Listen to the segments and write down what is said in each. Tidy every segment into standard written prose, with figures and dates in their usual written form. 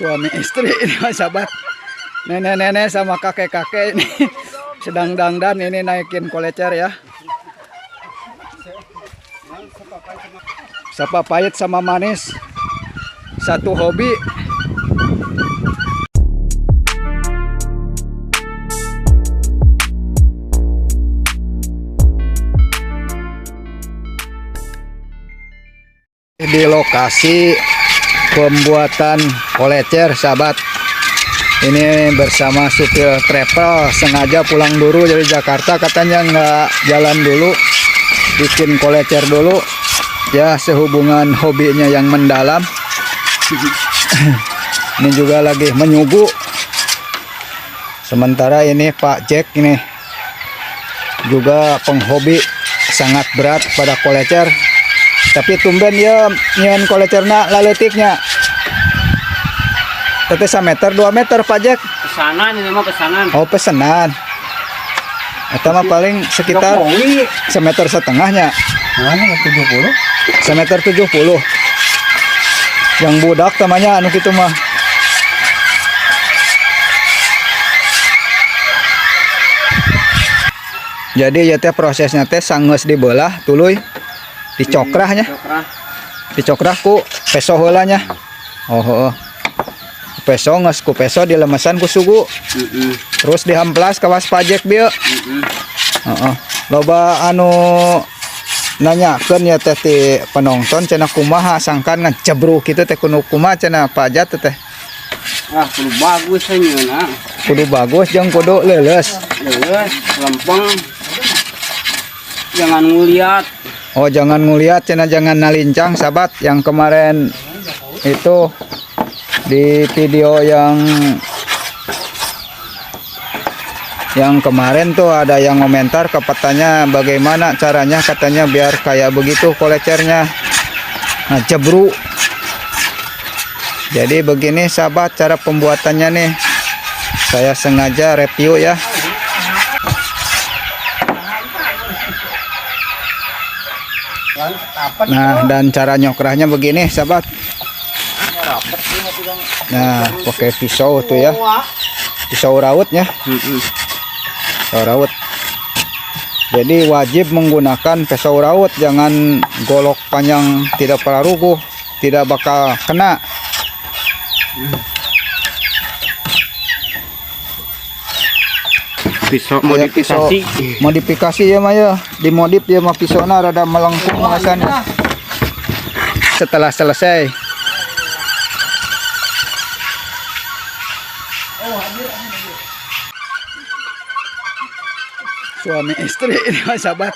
Suami istri ini sahabat, nenek-nenek sama kakek-kakek ini sedang dangdan ini naikin kolecer ya. Sapa pahit sama manis, satu hobi. Di lokasi pembuatan kolecer sahabat, ini bersama supir travel, sengaja pulang dulu dari Jakarta, katanya nggak jalan dulu, bikin kolecer dulu ya, sehubungan hobinya yang mendalam. Ini juga lagi menyugu. Sementara ini Pak Jack ini juga penghobi sangat berat pada kolecer. Tapi tumben ya nyian kolecerna laletiknya. Tete 1 meter 2 meter Pak Jack. Pesanan ini mah pesanan. Oh pesanan. Eta mah paling sekitar 1,5 meter nya. Nah, 70. 1,70 meter. Yang budak namanya anu kitu mah. Jadi ya teh prosesnya teh sanggeus dibelah tuluy. Dicokrahnya, dicokrah ku peso heulanya. Oh, peso nges ku peso dilemesan ku sugu. Terus dihamplas kawas pajek bieu. Loba anu nanyakeun ya teh ti penonton cenah kumaha sangkan ngecebruk kitu teh kudu kumaha cenah pajat teh. Ah, kudu bagus cenah. Kudu bagus jeung kudu leuleus. Leuleus, lempeng. Jangan ngeliat. Oh jangan ngeliat cenah, jangan nalincang sahabat. Yang kemarin itu di video yang kemarin tuh ada yang komentar katanya bagaimana caranya, katanya biar kayak begitu kolecernya. Nah jebru. Jadi begini sahabat cara pembuatannya nih. Saya sengaja review ya. Nah dan cara nyokrahnya begini sahabat. Nah pakai pisau tuh ya, pisau rautnya, pisau raut. Jadi wajib menggunakan pisau raut, jangan golok panjang, tidak pararuguh, tidak bakal kena. Pisau modifikasi ya Maya, dimodif ya mah pisaunya rada melengkung rasanya. Setelah selesai suami istri ini sahabat,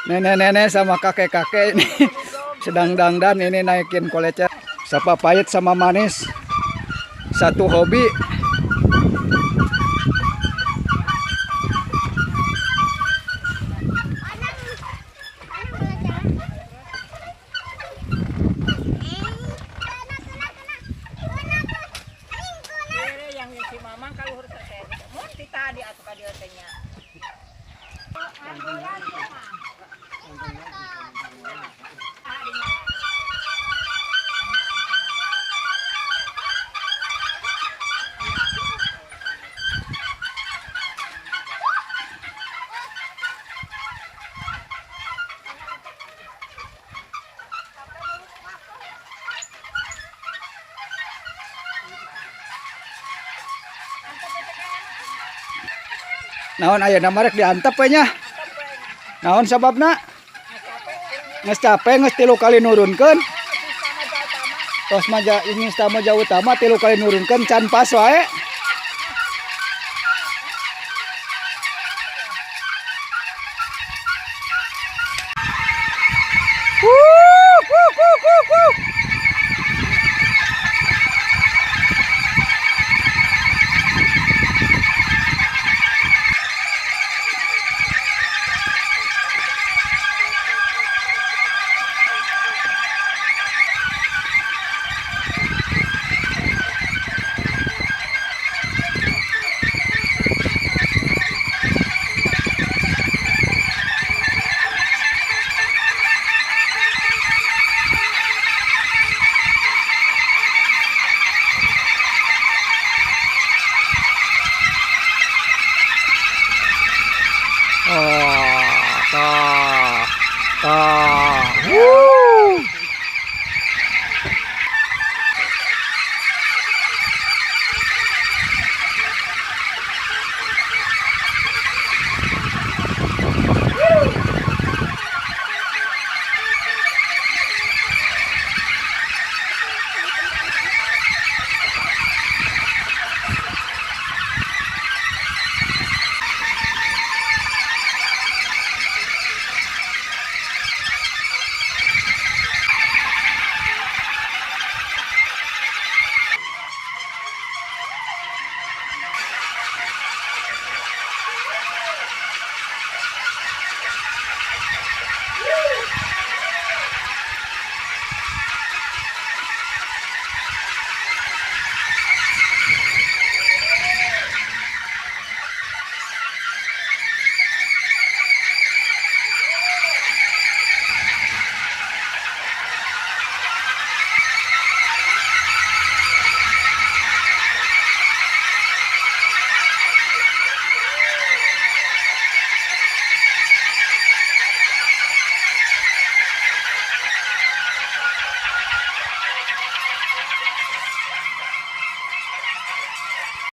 nenek-nenek sama kakek-kakek ini sedang dangdan ini naikin kolecer. Sapa pahit sama manis, satu hobi. Naon ayeuna marek diantep we nya. Naon sababna? Geus capek geus 3 kali nurunkeun. Tos maja ini sama jauh utama 3 kali nurunkeun can pas wae.